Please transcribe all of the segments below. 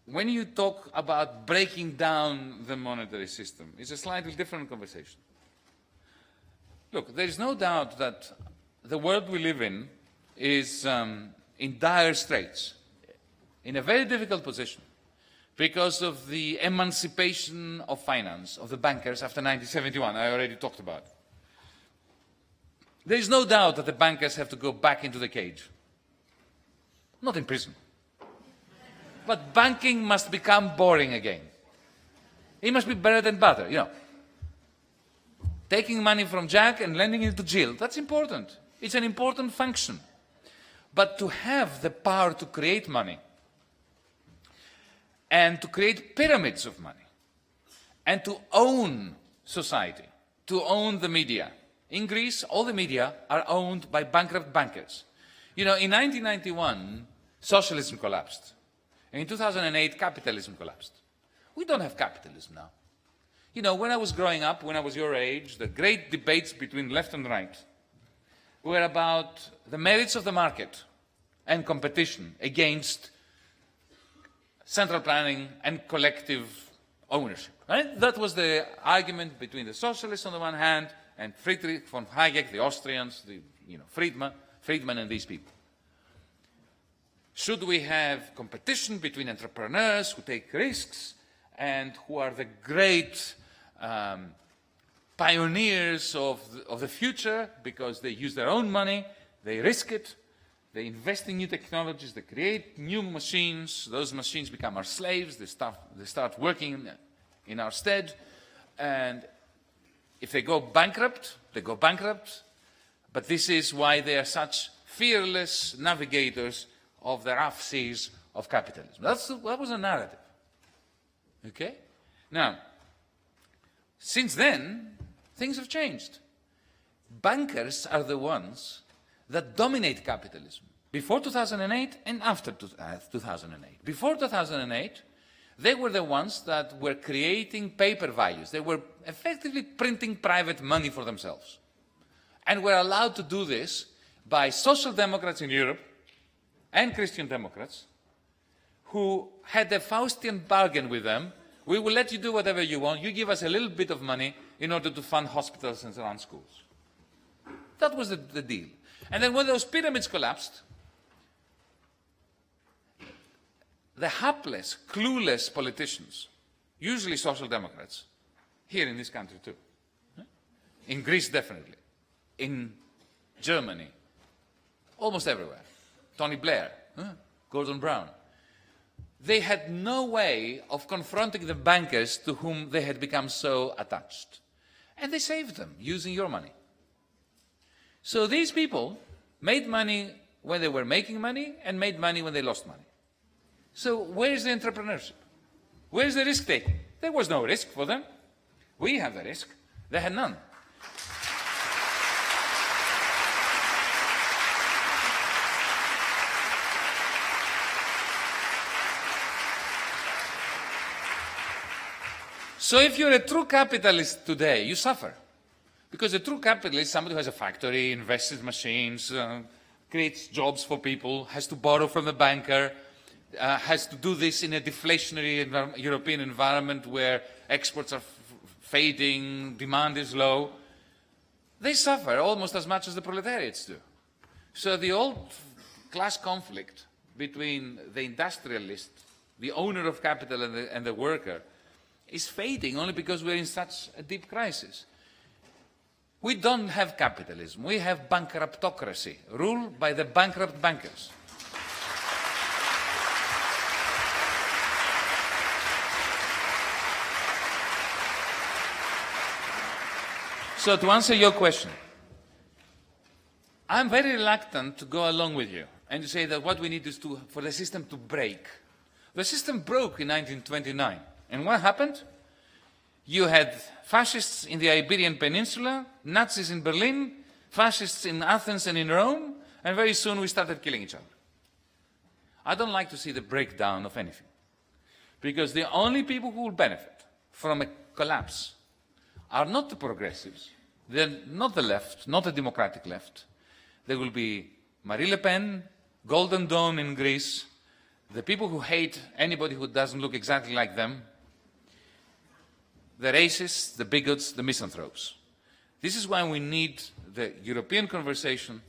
when you talk about breaking down the monetary system, it's a slightly different conversation. Look, there is no doubt that the world we live in is in dire straits, in a very difficult position, because of the emancipation of finance, of the bankers after 1971. I already talked about it. There is no doubt that the bankers have to go back into the cage. Not in prison. But banking must become boring again. It must be bread and butter, you know. Taking money from Jack and lending it to Jill, that's important. It's an important function. But to have the power to create money, and to create pyramids of money, and to own society, to own the media. In Greece, all the media are owned by bankrupt bankers. You know, in 1991, socialism collapsed. And in 2008, capitalism collapsed. We don't have capitalism now. You know, when I was growing up, when I was your age, the great debates between left and right were about the merits of the market and competition against central planning and collective ownership. Right? That was the argument between the socialists on the one hand and Friedrich von Hayek, the Austrians, Friedman and these people. Should we have competition between entrepreneurs who take risks and who are the great pioneers of the future because they use their own money, they risk it, they invest in new technologies, they create new machines, those machines become our slaves, they start working in our stead, and if they go bankrupt, they go bankrupt, but this is why they are such fearless navigators of the rough seas of capitalism. That was a narrative. Okay? Now, since then, things have changed. Bankers are the ones that dominate capitalism. Before 2008 and after 2008. Before 2008, they were the ones that were creating paper values. They were effectively printing private money for themselves. And were allowed to do this by social democrats in Europe and Christian Democrats who had a Faustian bargain with them. We will let you do whatever you want. You give us a little bit of money in order to fund hospitals and run schools. That was the deal. And then when those pyramids collapsed, the hapless, clueless politicians, usually social democrats, here in this country too, in Greece definitely, in Germany, almost everywhere, Tony Blair, Gordon Brown, they had no way of confronting the bankers to whom they had become so attached. And they saved them using your money. So these people made money when they were making money and made money when they lost money. So where is the entrepreneurship? Where is the risk-taking? There was no risk for them. We have the risk. They had none. So if you're a true capitalist today, you suffer. Because a true capitalist is somebody who has a factory, invests in machines, creates jobs for people, has to borrow from the banker, has to do this in a deflationary European environment where exports are fading, demand is low. They suffer almost as much as the proletariats do. So the old class conflict between the industrialist, the owner of capital, and the worker is fading only because we're in such a deep crisis. We don't have capitalism. We have bankruptocracy, ruled by the bankrupt bankers. So to answer your question, I'm very reluctant to go along with you and to say that what we need is for the system to break. The system broke in 1929. And what happened? You had fascists in the Iberian Peninsula, Nazis in Berlin, fascists in Athens and in Rome, and very soon we started killing each other. I don't like to see the breakdown of anything, because the only people who will benefit from a collapse are not the progressives, they're not the left, not the democratic left. There will be Marie Le Pen, Golden Dawn in Greece, the people who hate anybody who doesn't look exactly like them, the racists, the bigots, the misanthropes. This is why we need the European conversation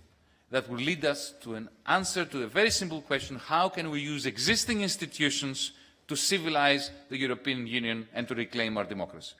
that will lead us to an answer to a very simple question: how can we use existing institutions to civilize the European Union and to reclaim our democracy?